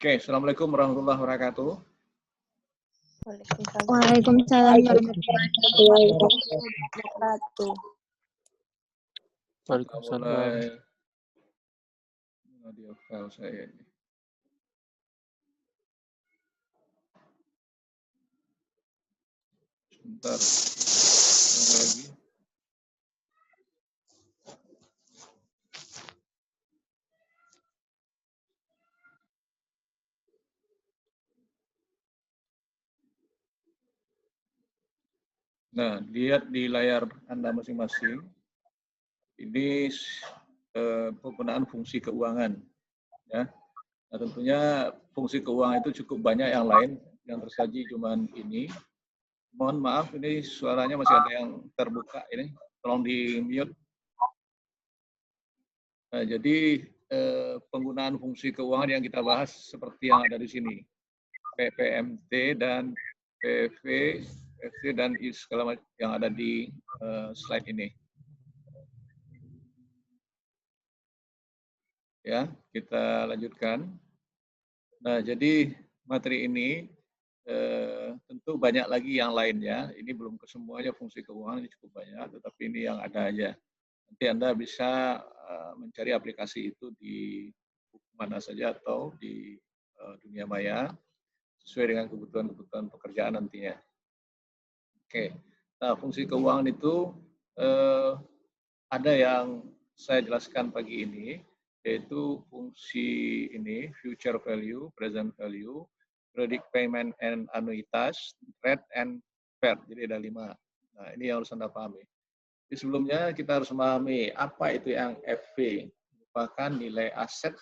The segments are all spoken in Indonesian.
Oke, Assalamualaikum warahmatullahi wabarakatuh. Waalaikumsalam warahmatullahi wabarakatuh. Kita mulai audio file saya ini. Sebentar. Lagi. Nah, lihat di layar Anda masing-masing. Ini penggunaan fungsi keuangan. Ya. Nah, tentunya fungsi keuangan itu cukup banyak yang lain. Yang tersaji cuma ini. Mohon maaf, ini suaranya masih ada yang terbuka ini. Tolong di-mute. Nah, jadi penggunaan fungsi keuangan yang kita bahas seperti yang ada di sini. PPMT dan PV, FC dan segala macam yang ada di slide ini. Ya, kita lanjutkan. Nah, jadi materi ini tentu banyak lagi yang lainnya. Ini belum kesemuanya fungsi keuangan, ini cukup banyak, tetapi ini yang ada aja. Nanti Anda bisa mencari aplikasi itu di buku mana saja atau di dunia maya sesuai dengan kebutuhan-kebutuhan pekerjaan nantinya. Oke, nah fungsi keuangan itu ada yang saya jelaskan pagi ini, yaitu fungsi ini, future value, present value, periodic payment and annuitas, rate and fair. Jadi ada 5. Nah, ini yang harus Anda pahami. Di sebelumnya kita harus memahami apa itu yang FV, merupakan nilai aset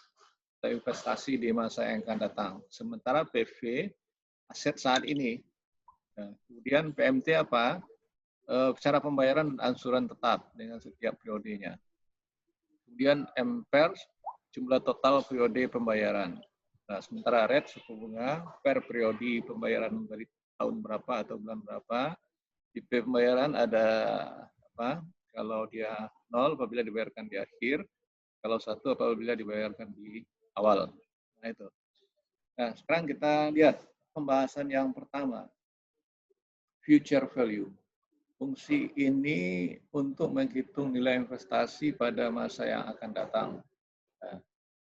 atau investasi di masa yang akan datang. Sementara PV, aset saat ini. Nah, kemudian PMT apa? Cara pembayaran dan angsuran tetap dengan setiap periodenya. Kemudian MPER, jumlah total periode pembayaran. Nah, sementara rate suku bunga per periode pembayaran dari tahun berapa atau bulan berapa. Tipe pembayaran ada apa? Kalau dia 0 apabila dibayarkan di akhir, kalau 1 apabila dibayarkan di awal. Nah, itu. Nah, sekarang kita lihat pembahasan yang pertama. Future value. Fungsi ini untuk menghitung nilai investasi pada masa yang akan datang. Nah,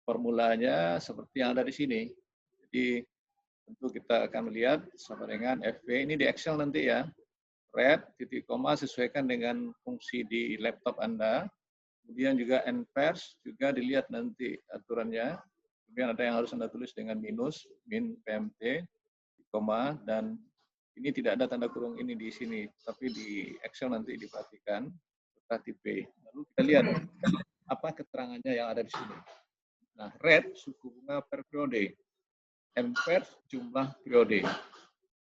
formulanya seperti yang ada di sini. Jadi tentu kita akan melihat sama dengan FV. Ini di Excel nanti ya. Red, titik koma sesuaikan dengan fungsi di laptop Anda. Kemudian juga NPERS juga dilihat nanti aturannya. Kemudian ada yang harus Anda tulis dengan minus, min PMT, koma, dan ini tidak ada tanda kurung ini di sini, tapi di Excel nanti diperhatikan serta tipe. Lalu kita lihat apa keterangannya yang ada di sini. Nah, rate suku bunga per periode, MPER jumlah periode.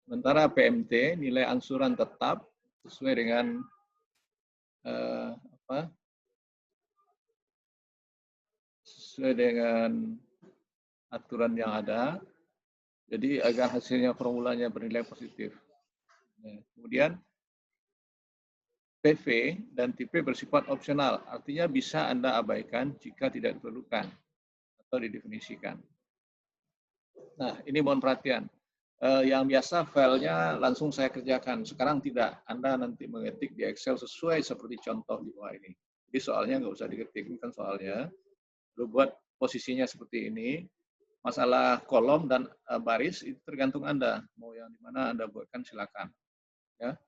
Sementara PMT nilai angsuran tetap sesuai dengan sesuai dengan aturan yang ada. Jadi agar hasilnya formulanya bernilai positif. Nah, kemudian PV dan tipe bersifat opsional, artinya bisa Anda abaikan jika tidak diperlukan atau didefinisikan. Nah, ini mohon perhatian. Yang biasa filenya langsung saya kerjakan, sekarang tidak. Anda nanti mengetik di Excel sesuai seperti contoh di bawah ini. Jadi soalnya nggak usah diketik, ini kan soalnya. Lalu buat posisinya seperti ini. Masalah kolom dan baris itu tergantung Anda. Mau yang di mana Anda buatkan silakan. Ya.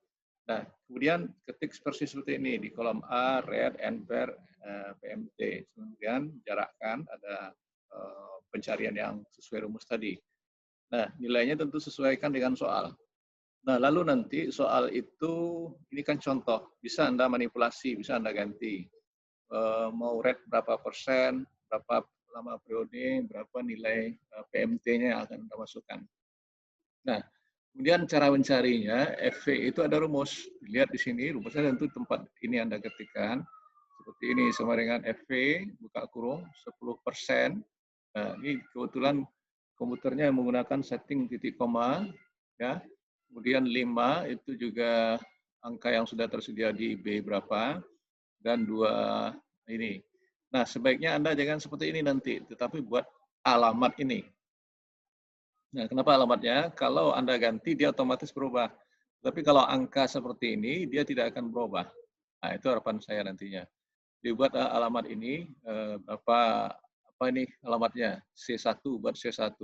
Nah, kemudian ketik persis seperti ini di kolom A, red, NPER, PMT. Kemudian jarakkan ada pencarian yang sesuai rumus tadi. Nah, nilainya tentu sesuaikan dengan soal. Nah, lalu nanti soal itu, ini kan contoh, bisa Anda manipulasi, bisa Anda ganti. Mau red berapa persen, berapa lama periode, berapa nilai PMT-nya yang akan Anda masukkan. Nah, kemudian cara mencarinya, FV itu ada rumus. Lihat di sini, rumusnya tentu tempat ini Anda ketikkan. Seperti ini, sama dengan FV, buka kurung, 10%. Nah, ini kebetulan komputernya menggunakan setting titik koma. Ya. Kemudian 5, itu juga angka yang sudah tersedia di B berapa. Dan 2 ini. Nah, sebaiknya Anda jangan seperti ini nanti, tetapi buat alamat ini. Nah, kenapa alamatnya? Kalau Anda ganti, dia otomatis berubah. Tapi kalau angka seperti ini, dia tidak akan berubah. Nah, itu harapan saya nantinya. Dibuat alamat ini, apa ini alamatnya? C1 buat C1.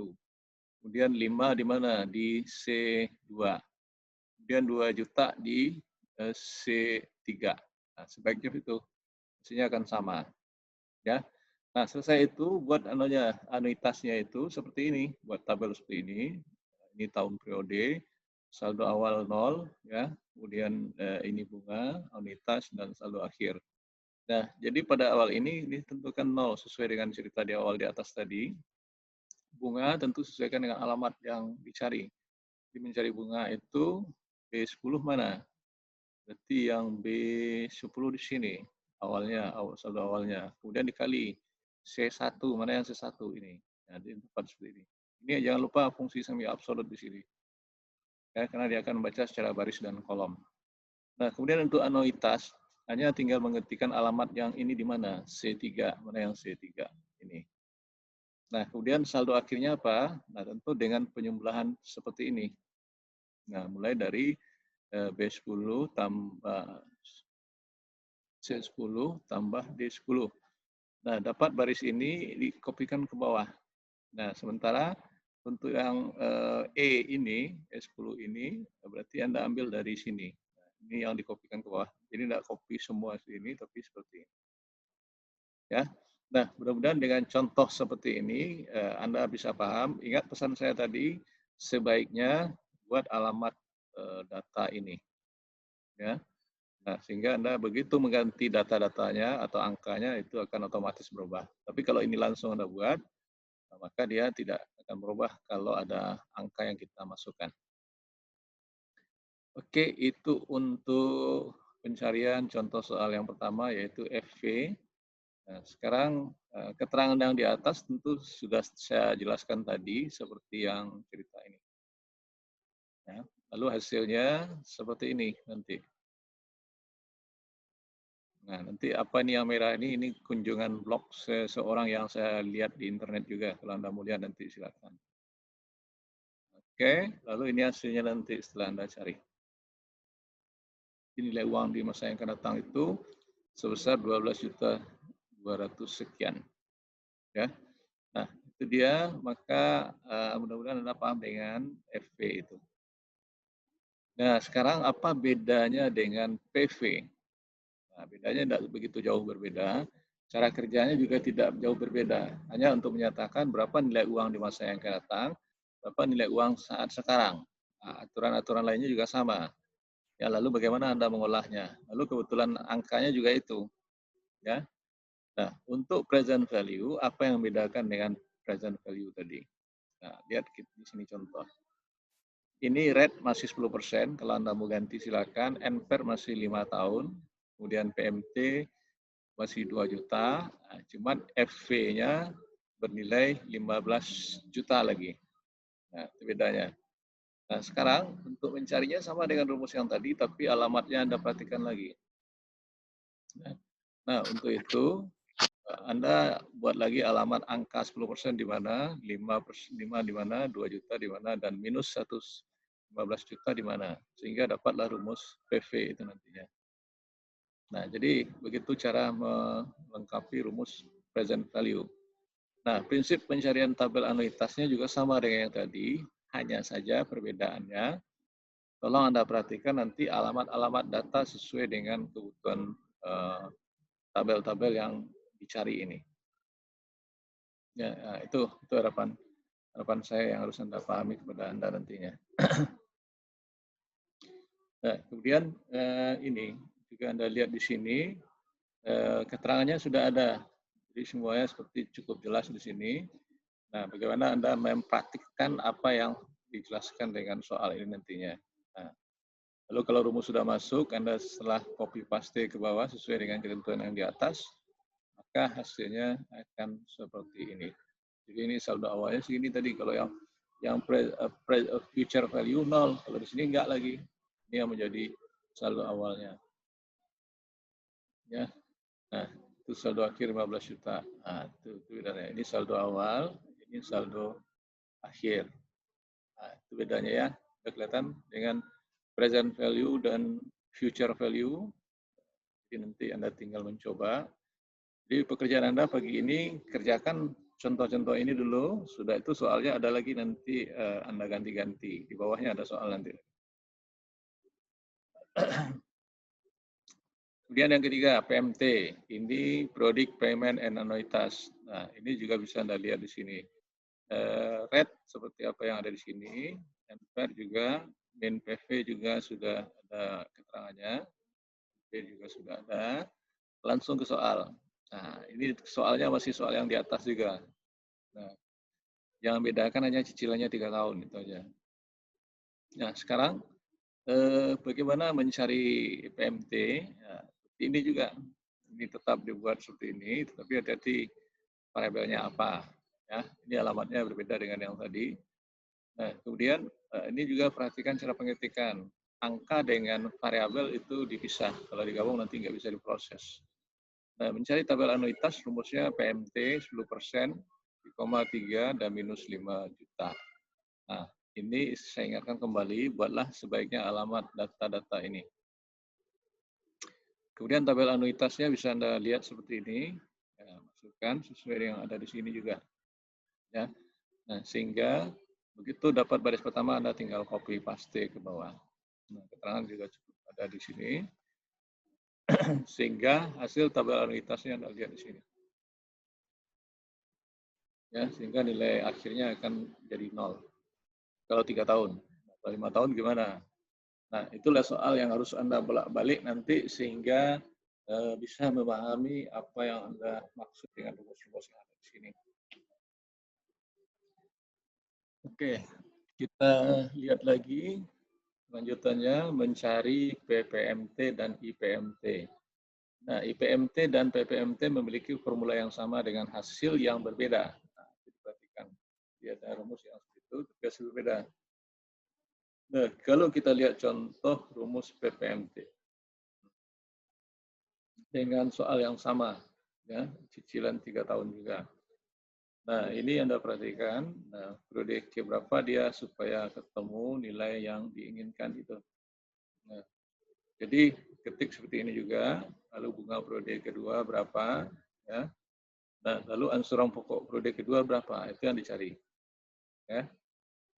Kemudian 5 di mana? Di C2. Kemudian 2 juta di C3. Nah, sebaiknya itu hasilnya akan sama. Ya. Nah, selesai itu buat anuitasnya itu seperti ini, buat tabel seperti ini. Ini tahun periode, saldo awal 0, ya. Kemudian ini bunga, anuitas dan saldo akhir. Nah, jadi pada awal ini ditentukan 0 sesuai dengan cerita di awal di atas tadi. Bunga tentu sesuaikan dengan alamat yang dicari. Jadi mencari bunga itu B10 mana? Berarti yang B10 di sini awalnya, saldo awalnya. Kemudian dikali C1, mana yang C1 ini? Nah, di tempat seperti ini. Ini jangan lupa fungsi semi absolut di sini. Ya, karena dia akan membaca secara baris dan kolom. Nah, kemudian untuk anuitas, hanya tinggal mengetikkan alamat yang ini di mana? C3, mana yang C3 ini. Nah, kemudian saldo akhirnya apa? Nah, tentu dengan penyembelahan seperti ini. Nah, mulai dari B10 tambah C10 tambah D10. Nah, dapat baris ini dikopikan ke bawah. Nah, sementara untuk yang E ini, E10 ini, berarti Anda ambil dari sini. Nah, ini yang dikopikan ke bawah. Jadi tidak copy semua sini, tapi seperti ini. Ya. Nah, mudah-mudahan dengan contoh seperti ini, Anda bisa paham. Ingat pesan saya tadi, sebaiknya buat alamat data ini. Ya. Nah, sehingga Anda begitu mengganti data-datanya atau angkanya, itu akan otomatis berubah. Tapi kalau ini langsung Anda buat, maka dia tidak akan berubah kalau ada angka yang kita masukkan. Oke, itu untuk pencarian contoh soal yang pertama, yaitu FV. Nah, sekarang keterangan yang di atas tentu sudah saya jelaskan tadi, seperti yang cerita ini. Ya, lalu hasilnya seperti ini nanti. Nah, nanti apa ini yang merah ini kunjungan blog seseorang yang saya lihat di internet juga. Kalau Anda mau lihat nanti silakan. Oke, lalu ini hasilnya nanti setelah Anda cari. Nilai uang di masa yang akan datang itu sebesar 12.200 sekian. Ya. Nah, itu dia, maka mudah-mudahan Anda paham dengan FV itu. Nah, sekarang apa bedanya dengan PV? Nah, bedanya tidak begitu jauh berbeda. Cara kerjanya juga tidak jauh berbeda. Hanya untuk menyatakan berapa nilai uang di masa yang akan datang, berapa nilai uang saat sekarang. Nah, aturan-aturan lainnya juga sama. Ya, lalu bagaimana Anda mengolahnya? Lalu kebetulan angkanya juga itu. Ya. Nah, untuk present value, apa yang membedakan dengan present value tadi? Nah, lihat di sini contoh. Ini rate masih 10%, kalau Anda mau ganti silakan. NPR masih 5 tahun, kemudian PMT masih 2 juta, nah, cuman FV-nya bernilai 15 juta lagi. Nah, itu bedanya. Nah, sekarang untuk mencarinya sama dengan rumus yang tadi, tapi alamatnya Anda perhatikan lagi. Nah, untuk itu Anda buat lagi alamat angka 10% di mana, 5 di mana, 2 juta di mana, dan minus 115 juta di mana. Sehingga dapatlah rumus PV itu nantinya. Nah, jadi begitu cara melengkapi rumus present value. Nah, prinsip pencarian tabel anuitasnya juga sama dengan yang tadi, hanya saja perbedaannya, tolong Anda perhatikan nanti alamat-alamat data sesuai dengan kebutuhan tabel-tabel yang dicari ini. Ya, nah, itu harapan saya yang harus Anda pahami kepada Anda nantinya. Nah, kemudian ini juga Anda lihat di sini keterangannya sudah ada. Jadi semuanya seperti cukup jelas di sini. Nah, bagaimana Anda mempraktikkan apa yang dijelaskan dengan soal ini nantinya. Nah, lalu kalau rumus sudah masuk, Anda setelah copy paste ke bawah sesuai dengan ketentuan yang di atas, maka hasilnya akan seperti ini. Jadi ini saldo awalnya segini tadi. Kalau yang future value 0, kalau di sini enggak lagi. Ini yang menjadi saldo awalnya. Ya. Nah, itu saldo akhir 15 juta. Nah, itu bedanya. Ini saldo awal, ini saldo akhir. Nah, itu bedanya ya. Sudah kelihatan dengan present value dan future value. Jadi nanti Anda tinggal mencoba. Jadi pekerjaan Anda pagi ini kerjakan contoh-contoh ini dulu. Sudah itu soalnya ada lagi nanti Anda ganti-ganti. Di bawahnya ada soal nanti. Kemudian yang ketiga, PMT. Ini Product Payment and Annuitas. Nah, ini juga bisa Anda lihat di sini. Red seperti apa yang ada di sini. NPR juga, Min PV juga sudah ada keterangannya. P juga sudah ada. Langsung ke soal. Nah, ini soalnya masih soal yang di atas juga. Nah, yang bedakan hanya cicilannya 3 tahun, itu aja. Nah, sekarang bagaimana mencari PMT? Nah, ini juga, ini tetap dibuat seperti ini, tetapi hati-hati variabelnya apa. Ya, ini alamatnya berbeda dengan yang tadi. Nah, kemudian ini juga perhatikan cara pengetikan. Angka dengan variabel itu dipisah. Kalau digabung nanti nggak bisa diproses. Nah, mencari tabel anuitas rumusnya PMT 10%, 3, dan minus 5 juta. Nah, ini saya ingatkan kembali, buatlah sebaiknya alamat data-data ini. Kemudian tabel anuitasnya bisa Anda lihat seperti ini. Ya, masukkan sesuai yang ada di sini juga. Ya. Nah, sehingga begitu dapat baris pertama, Anda tinggal copy paste ke bawah. Nah, keterangan juga cukup ada di sini. Sehingga hasil tabel anuitasnya Anda lihat di sini. Ya, sehingga nilai akhirnya akan jadi 0. Kalau 3 tahun. Kalau 5 tahun gimana? Nah, itulah soal yang harus Anda bolak-balik nanti sehingga bisa memahami apa yang Anda maksud dengan rumus-rumus yang ada di sini. Oke, kita lihat lagi lanjutannya mencari PPMT dan IPMT. Nah, IPMT dan PPMT memiliki formula yang sama dengan hasil yang berbeda. Nah, perhatikan, dia ada rumus yang seperti itu, tapi hasil berbeda. Nah, kalau kita lihat contoh rumus PPMT dengan soal yang sama, ya, cicilan 3 tahun juga. Nah, ini Anda perhatikan, nah, periode K berapa dia supaya ketemu nilai yang diinginkan itu. Nah, jadi ketik seperti ini juga, lalu bunga periode kedua berapa, ya. Nah, lalu angsuran pokok periode kedua berapa, itu yang dicari. Ya.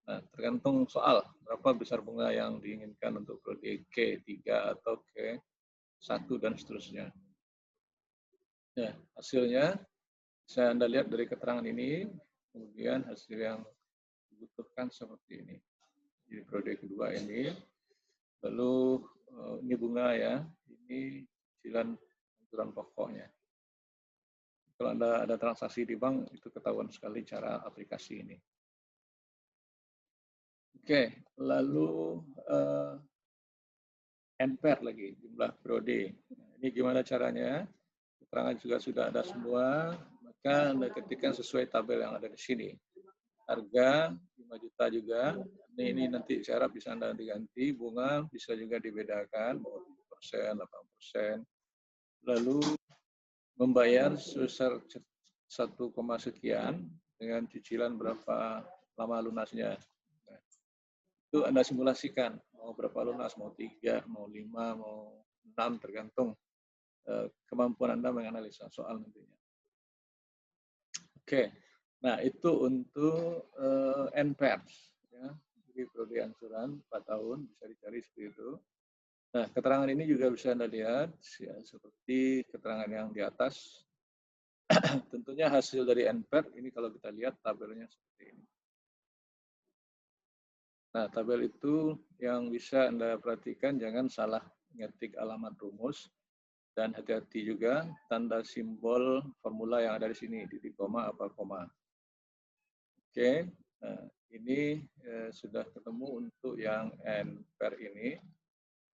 Nah, tergantung soal, berapa besar bunga yang diinginkan untuk periode K3 atau K1 dan seterusnya. Ya, hasilnya bisa Anda lihat dari keterangan ini, kemudian hasil yang dibutuhkan seperti ini. Jadi periode kedua ini, lalu ini bunga ya, ini cicilan angsuran pokoknya. Kalau Anda ada transaksi di bank, itu ketahuan sekali cara aplikasi ini. Oke, lalu NPR lagi, jumlah periode. Nah, ini gimana caranya? Keterangan juga sudah ada semua, maka Anda ketikkan sesuai tabel yang ada di sini. Harga 5 juta juga, ini nanti syarat bisa Anda ganti, bunga bisa juga dibedakan, mau 7%, 8%. Lalu membayar sebesar 1, sekian dengan cicilan berapa lama lunasnya. Nah, itu Anda simulasikan, mau berapa lunas, mau 3, mau 5, mau 6, tergantung kemampuan Anda menganalisa soal nantinya. Oke, nah itu untuk NPR. Ya. Jadi periode angsuran 4 tahun, bisa dicari seperti itu. Nah, keterangan ini juga bisa Anda lihat, ya, seperti keterangan yang di atas. Tentunya hasil dari NPR, ini kalau kita lihat tabelnya seperti ini. Nah, tabel itu yang bisa Anda perhatikan, jangan salah ngetik alamat rumus, dan hati-hati juga tanda simbol formula yang ada di sini, titik koma apa koma. Oke, nah, ini sudah ketemu untuk yang NPR ini.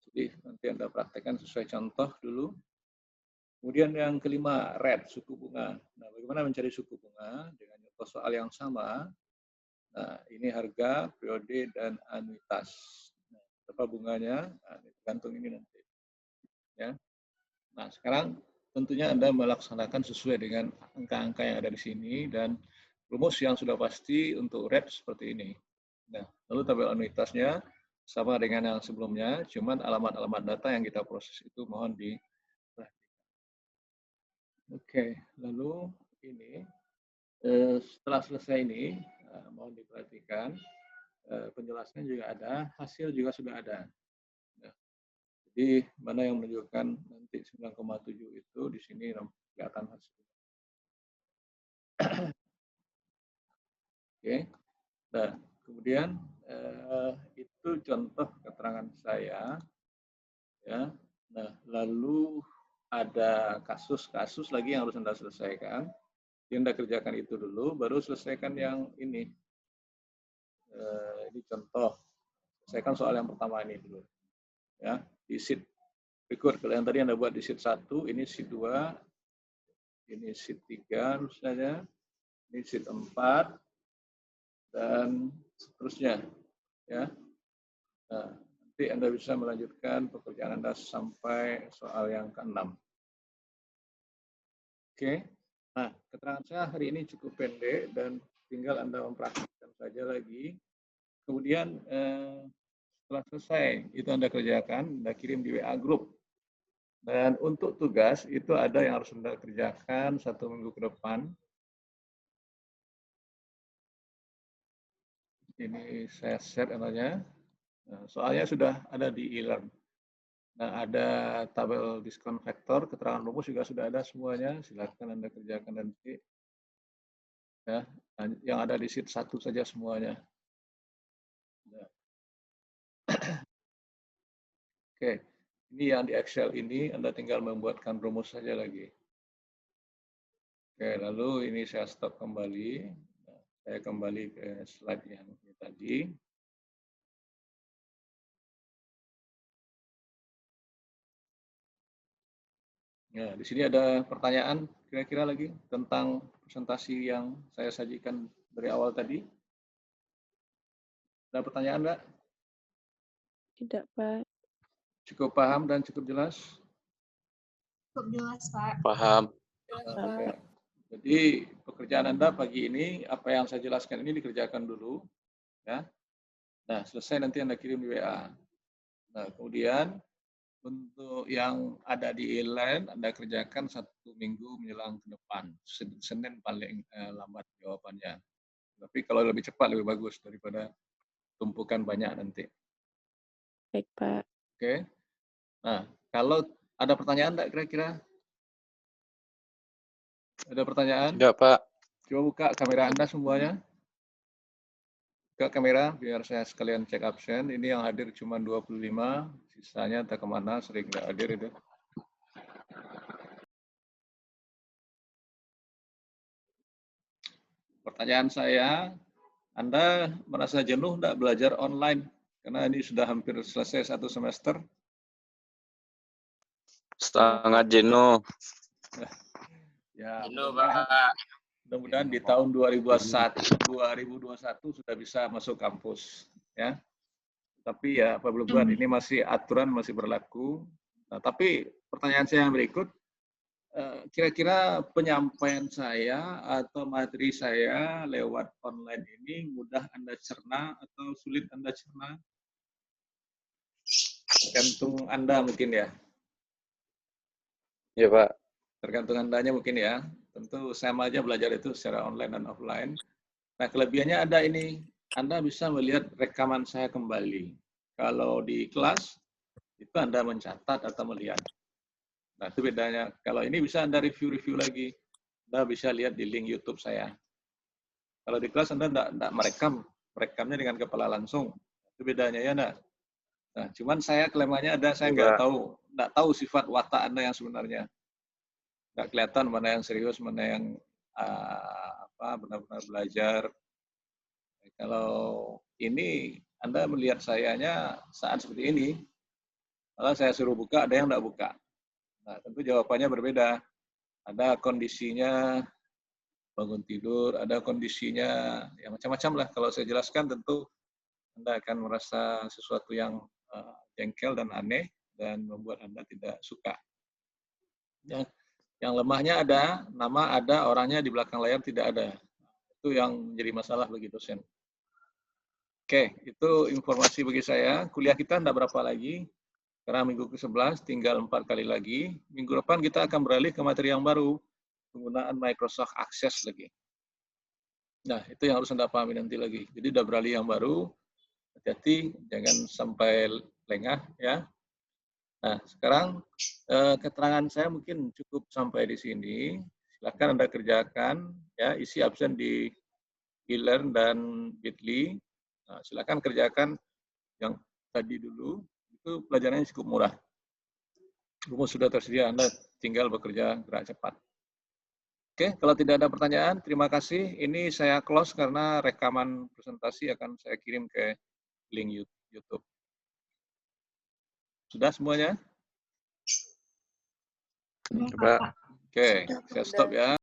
Jadi nanti Anda praktekkan sesuai contoh dulu. Kemudian yang kelima, red, suku bunga. Nah, bagaimana mencari suku bunga dengan contoh soal yang sama? Nah, ini harga, periode, dan anuitas. Nah, berapa bunganya? Nah, tergantung ini nanti. Ya. Nah, sekarang tentunya Anda melaksanakan sesuai dengan angka-angka yang ada di sini dan rumus yang sudah pasti untuk red seperti ini. Nah, lalu tabel anuitasnya sama dengan yang sebelumnya, cuman alamat-alamat data yang kita proses itu mohon diperhatikan. Oke, lalu ini setelah selesai ini mohon diperhatikan penjelasannya juga ada, hasil juga sudah ada. Nah, jadi mana yang menunjukkan nanti 9,7 itu di sini kelihatan hasil. Oke, nah kemudian itu contoh keterangan saya, ya. Nah lalu ada kasus-kasus lagi yang harus Anda selesaikan. Jadi Anda kerjakan itu dulu, baru selesaikan yang ini. Ini contoh. Selesaikan soal yang pertama ini dulu. Ya, di sheet berikut. Kalau yang tadi Anda buat di sheet 1, ini sheet 2, ini sheet 3 misalnya, ini sheet 4, dan seterusnya. Ya. Nah, nanti Anda bisa melanjutkan pekerjaan Anda sampai soal yang ke-6. Oke. Nah, keterangan saya hari ini cukup pendek dan tinggal Anda mempraktikkan saja lagi. Kemudian setelah selesai itu Anda kerjakan, Anda kirim di WA group. Dan untuk tugas itu ada yang harus Anda kerjakan 1 minggu ke depan. Ini saya share namanya. Nah, soalnya sudah ada di e-learn. Nah, ada tabel diskon faktor, keterangan rumus juga sudah ada semuanya. Silakan Anda kerjakan nanti. Ya, yang ada di sheet 1 saja semuanya. Nah. Oke, ini yang di Excel ini Anda tinggal membuatkan rumus saja lagi. Oke, lalu ini saya stop kembali. Nah, saya kembali ke slide yang tadi. Nah, di sini ada pertanyaan kira-kira lagi tentang presentasi yang saya sajikan dari awal tadi. Ada pertanyaan, Mbak? Tidak, Pak. Cukup paham dan cukup jelas? Cukup jelas, Pak. Paham. Oke. Jadi pekerjaan Anda pagi ini, apa yang saya jelaskan ini dikerjakan dulu. Ya. Nah, selesai nanti Anda kirim di WA. Nah, kemudian untuk yang ada di e-learn, Anda kerjakan 1 minggu menjelang ke depan. Senin paling lambat jawabannya. Tapi kalau lebih cepat lebih bagus daripada tumpukan banyak nanti. Baik, Pak. Oke. Nah, kalau ada pertanyaan enggak kira-kira? Ada pertanyaan? Enggak, Pak. Coba buka kamera Anda semuanya. Buka kamera biar saya sekalian cek absen. Ini yang hadir cuma 25, sisanya entah kemana, sering nggak hadir itu. Pertanyaan saya, Anda merasa jenuh enggak belajar online? Karena ini sudah hampir selesai 1 semester. Sangat jenuh. Ya, Jenuh, Pak. mudah-mudahan di tahun 2021 sudah bisa masuk kampus, ya. Tapi ya apa belum buat, ini masih aturan masih berlaku. Nah, tapi pertanyaan saya yang berikut, kira-kira penyampaian saya atau materi saya lewat online ini mudah Anda cerna atau sulit Anda cerna? Tergantung Anda mungkin ya. Iya, Pak. Tergantung Andanya mungkin ya. Tentu sama aja belajar itu secara online dan offline. Nah, kelebihannya ada ini. Anda bisa melihat rekaman saya kembali. Kalau di kelas, itu Anda mencatat atau melihat. Nah, itu bedanya. Kalau ini bisa Anda review-review lagi. Anda bisa lihat di link YouTube saya. Kalau di kelas Anda tidak merekamnya dengan kepala langsung. Itu bedanya ya, Anda. Nah, cuman saya kelemahannya ada, saya nggak tahu sifat watak Anda yang sebenarnya. Nggak kelihatan mana yang serius, mana yang benar-benar belajar. Kalau ini Anda melihat sayanya saat seperti ini, malah saya suruh buka, ada yang nggak buka. Nah, tentu jawabannya berbeda. Ada kondisinya bangun tidur, ada kondisinya ya macam-macam lah. Kalau saya jelaskan tentu Anda akan merasa sesuatu yang jengkel dan aneh dan membuat Anda tidak suka. Ya. Yang lemahnya ada, nama ada, orangnya di belakang layar tidak ada. Itu yang menjadi masalah bagi dosen. Oke, itu informasi bagi saya. Kuliah kita tidak berapa lagi. Karena minggu ke-11 tinggal 4 kali lagi. Minggu depan kita akan beralih ke materi yang baru. Penggunaan Microsoft Access lagi. Nah, itu yang harus Anda pahami nanti lagi. Jadi udah beralih yang baru. Hati-hati, jangan sampai lengah ya. Nah, sekarang keterangan saya mungkin cukup sampai di sini. Silakan Anda kerjakan ya, isi absen di e-learn dan Bitly. Nah, silakan kerjakan yang tadi dulu. Itu pelajarannya cukup murah. Rumus sudah tersedia, Anda tinggal bekerja gerak cepat. Oke, kalau tidak ada pertanyaan, terima kasih. Ini saya close karena rekaman presentasi akan saya kirim ke link YouTube. Sudah semuanya? Sudah, Coba. Pak. Oke, saya stop ya.